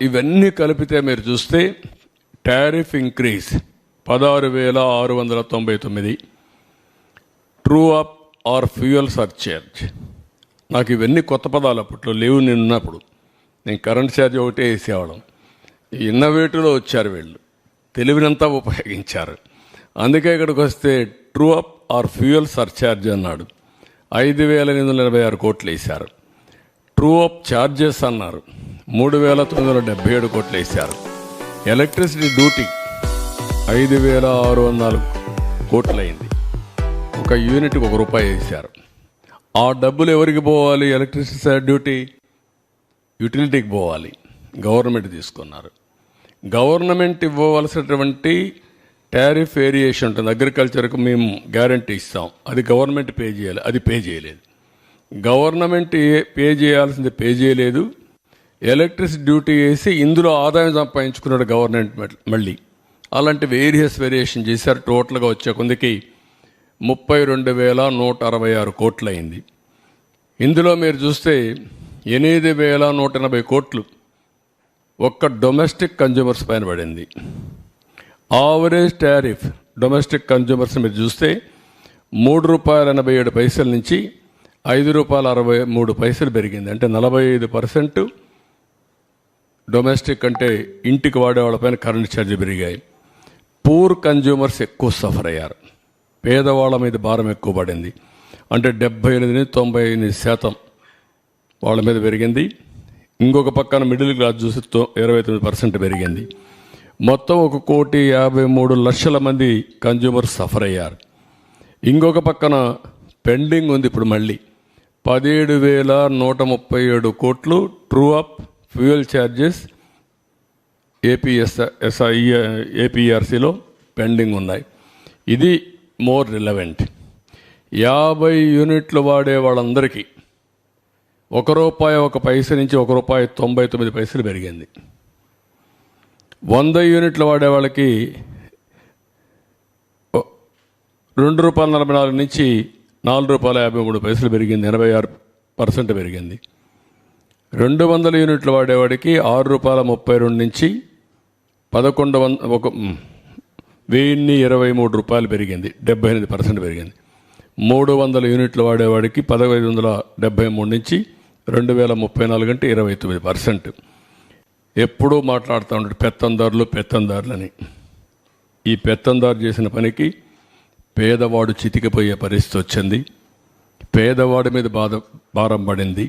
ఇవన్నీ కలిపితే మీరు చూస్తే tariff increase 16,699, true up or fuel surcharge. నాకు ఇవన్నీ కొత్త పదాలు అప్పట్లో లేవు. నేను ఉన్నప్పుడు నేను కరెంట్ ఛార్జ్ ఒకటే వేసేవాళ్ళం. ఇన్నోవేటివ్లో వచ్చారు వీళ్ళు, తెలివినంతా ఉపయోగించారు. అందుకే ఇక్కడికి వస్తే true up or fuel surcharge అన్నాడు, 5,886 కోట్లు వేశారు. ట్రూ అప్ ఛార్జెస్ అన్నారు, 3,977 కోట్లు వేశారు. ఎలక్ట్రిసిటీ డ్యూటీ 5,604 కోట్లు అయింది. ఒక యూనిట్కి ₹1 వేశారు. ఆ డబ్బులు ఎవరికి పోవాలి? ఎలక్ట్రిసిటీ డ్యూటీ యూటిలిటీకి పోవాలి. గవర్నమెంట్ తీసుకున్నారు. గవర్నమెంట్ ఇవ్వవలసినటువంటి టారిఫ్ వేరియేషన్ ఉంటుంది. అగ్రికల్చర్కు మేము గ్యారంటీ ఇస్తాం, అది గవర్నమెంట్ పే చేయాలి, అది పే చేయలేదు. గవర్నమెంట్ పే చేయాల్సింది పే చేయలేదు. ఎలక్ట్రిసిటీ డ్యూటీ వేసి ఇందులో ఆదాయం సంపాదించుకున్నాడు గవర్నమెంట్. మళ్ళీ అలాంటి వేరియేషన్ చేశారు. టోటల్గా వచ్చే కొందికి 32,166 కోట్లు అయింది. ఇందులో మీరు చూస్తే 8,180 కోట్లు ఒక్క డొమెస్టిక్ కన్జ్యూమర్స్ పైన పడింది. ఆవరేజ్ టారిఫ్ డొమెస్టిక్ కన్జ్యూమర్స్ మీరు చూస్తే ₹3.87 నుంచి ₹5.63 పెరిగింది. అంటే 45% డొమెస్టిక్ అంటే ఇంటికి వాడేవాళ్ళపైన కరెంట్ ఛార్జ్ పెరిగాయి. పూర్ కన్జ్యూమర్స్ ఎక్కువ సఫర్ అయ్యారు. పేదవాళ్ళ మీద భారం ఎక్కువ పడింది. అంటే 78-99% వాళ్ళ మీద పెరిగింది. ఇంకొక పక్కన మిడిల్ క్లాస్ చూసి 29% పెరిగింది. మొత్తం 1,53,00,000 మంది కన్జ్యూమర్స్ సఫర్ అయ్యారు. ఇంకొక పక్కన పెండింగ్ ఉంది ఇప్పుడు మళ్ళీ 17,137 కోట్లు ట్రూ అప్ ఫ్యూయల్ ఛార్జెస్ ఏపీఆర్సీలో పెండింగ్ ఉన్నాయి. ఇది మోర్ రిలవెంట్. 50 యూనిట్లు వాడే వాళ్ళందరికీ ₹1 నుంచి ₹1.99 పెరిగింది. 100 యూనిట్లు వాడే వాళ్ళకి ₹2.44 నుంచి ₹4.53 పెరిగింది. 86% పెరిగింది. 200 యూనిట్లు వాడేవాడికి ₹6.32 నుంచి ₹1,123 పెరిగింది. 78% పెరిగింది. 300 యూనిట్లు వాడేవాడికి 1,573 నుంచి 2,034 అంటే 29%. ఎప్పుడూ మాట్లాడుతూ ఉంటాడు పెత్తందారులని. ఈ పెత్తందారు చేసిన పనికి పేదవాడు చితికిపోయే పరిస్థితి వచ్చింది. పేదవాడి మీద భారం పడింది.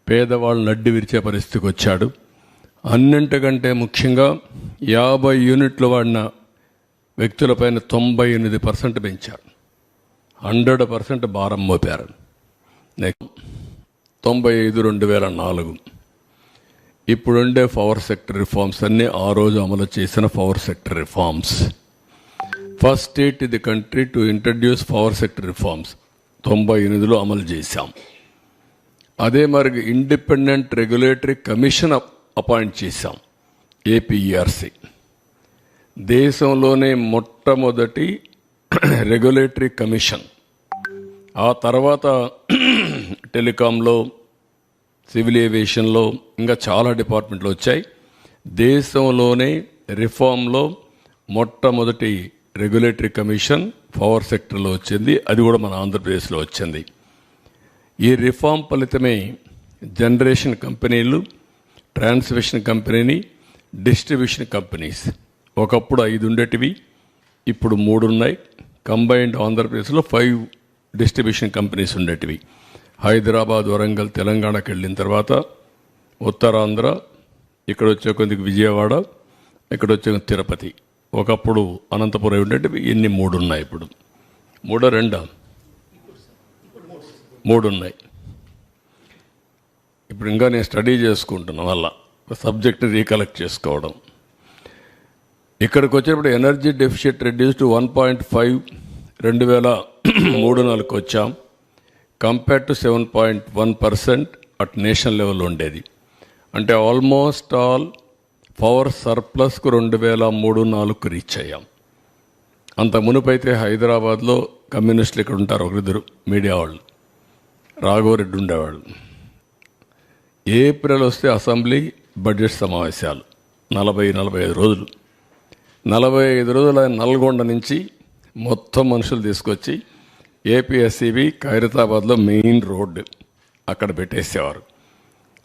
పేదవాళ్ళు నడ్డి విరిచే పరిస్థితికి వచ్చాడు. అన్నింటికంటే ముఖ్యంగా 50 యూనిట్లు వాడిన వ్యక్తులపైన 98% పెంచారు. 100% భారం మోపారు. 95/2004 ఇప్పుడుండే పవర్ సెక్టర్ రిఫార్మ్స్ అన్నీ ఆ రోజు అమలు చేసిన power sector reforms. First state in the country to introduce power sector reforms 98లో అమలు చేశాం. అదే మరి ఇండిపెండెంట్ రెగ్యులేటరీ కమిషన్ అపాయింట్ చేశాం, ఏపీఈఆర్సీ. దేశంలోనే మొట్టమొదటి రెగ్యులేటరీ కమిషన్. ఆ తర్వాత టెలికాంలో, సివిల్ ఏవియేషన్లో ఇంకా చాలా డిపార్ట్మెంట్లు వచ్చాయి. దేశంలోనే రిఫార్మ్లో మొట్టమొదటి రెగ్యులేటరీ కమిషన్ పవర్ సెక్టర్లో వచ్చింది. అది కూడా మన ఆంధ్రప్రదేశ్లో వచ్చింది. ఈ రిఫార్మ్ ఫలితమే జనరేషన్ కంపెనీలు, ట్రాన్స్మిషన్ కంపెనీ, డిస్ట్రిబ్యూషన్ కంపెనీస్ ఒకప్పుడు 5 ఉండేటివి, ఇప్పుడు 3 ఉన్నాయి. కంబైన్డ్ ఆంధ్రప్రదేశ్లో 5 డిస్ట్రిబ్యూషన్ కంపెనీస్ ఉండేటివి. హైదరాబాద్, వరంగల్, తెలంగాణకి వెళ్ళిన తర్వాత ఉత్తరాంధ్ర, ఇక్కడ వచ్చే కొద్దిగా విజయవాడ, ఇక్కడ వచ్చే తిరుపతి. ఒకప్పుడు అనంతపురం ఉండేటివి. ఇన్ని 3 ఉన్నాయి. ఇప్పుడు 3 ఉన్నాయి. ఇప్పుడు ఇంకా నేను స్టడీ చేసుకుంటున్నాను, వల్ల సబ్జెక్ట్ని రీకలెక్ట్ చేసుకోవడం. ఇక్కడికి వచ్చేటప్పుడు ఎనర్జీ డెఫిషిట్ రెడ్యూస్ టు 1.5 2003-04 వచ్చాం. కంపేర్ టు 7.1% అట్ నేషనల్ లెవెల్లో ఉండేది. అంటే ఆల్మోస్ట్ ఆల్ పవర్ సర్ప్లస్కు 2003-04 రీచ్ అయ్యాం. అంత మునుపైతే హైదరాబాద్లో కమ్యూనిస్టులు ఇక్కడ ఉంటారు, 1-2 మీడియా వాళ్ళు, రాఘవరెడ్డి ఉండేవాళ్ళు. ఏప్రిల్ వస్తే అసెంబ్లీ బడ్జెట్ సమావేశాలు 40-45 రోజులు. 45 రోజులు ఆయన నల్గొండ నుంచి మొత్తం మనుషులు తీసుకొచ్చి ఏపీఎస్సీబీ ఖైరతాబాద్లో మెయిన్ రోడ్డు అక్కడ పెట్టేసేవారు.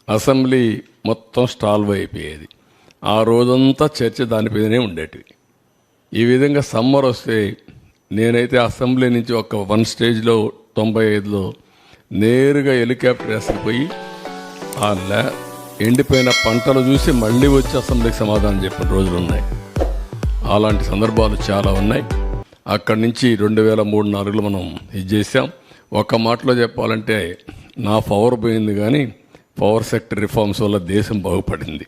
అసెంబ్లీ మొత్తం స్టాల్వ్ అయిపోయేది. ఆ రోజంతా చర్చ దానిపైనే ఉండేటివి. ఈ విధంగా సమ్మర్ వస్తే నేనైతే అసెంబ్లీ నుంచి ఒక 1 స్టేజ్లో 95లో నేరుగా హెలికాప్టర్ వేసుకుపోయి ఆ ఎండిపోయిన పంటలు చూసి మళ్ళీ వచ్చి అసెంబ్లీకి సమాధానం చెప్పిన రోజులు ఉన్నాయి. అలాంటి సందర్భాలు చాలా ఉన్నాయి. అక్కడి నుంచి 2003-4లో మనం ఇది చేసాం. ఒక మాటలో చెప్పాలంటే నా పవర్ పోయింది, కానీ పవర్ సెక్టర్ రిఫార్మ్స్ వల్ల దేశం బాగుపడింది.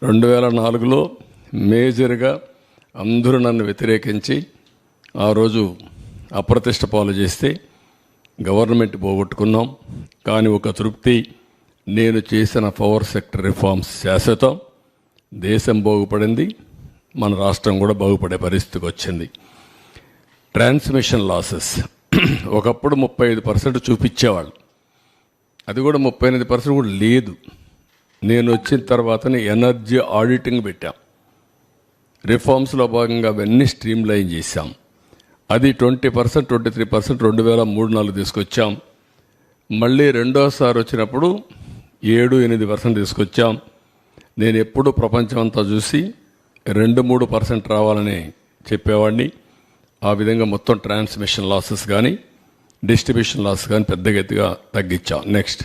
2004లో మేజర్గా అందరూ నన్ను వ్యతిరేకించి ఆ రోజు అప్రతిష్ట పాలు చేస్తే గవర్నమెంట్ పోగొట్టుకున్నాం. కానీ ఒక తృప్తి, నేను చేసిన పవర్ సెక్టర్ రిఫార్మ్స్ శాశ్వతం, దేశం బాగుపడింది, మన రాష్ట్రం కూడా బాగుపడే పరిస్థితికి వచ్చింది. ట్రాన్స్మిషన్ లాసెస్ ఒకప్పుడు 35% చూపించేవాళ్ళు, అది కూడా 38% కూడా లేదు. నేను వచ్చిన తర్వాతనే ఎనర్జీ ఆడిటింగ్ పెట్టాం. రిఫార్మ్స్లో భాగంగా అవన్నీ స్ట్రీమ్ లైన్ చేశాం. అది 20%, 23% 2003-4 తీసుకొచ్చాం. మళ్ళీ రెండోసారి వచ్చినప్పుడు 7-8% తీసుకొచ్చాం. నేను ఎప్పుడు ప్రపంచం అంతా చూసి 2-3% రావాలని చెప్పేవాడిని. ఆ విధంగా మొత్తం ట్రాన్స్మిషన్ లాసెస్ కానీ డిస్ట్రిబ్యూషన్ లాసెస్ కానీ పెద్దగా తగ్గించాం. నెక్స్ట్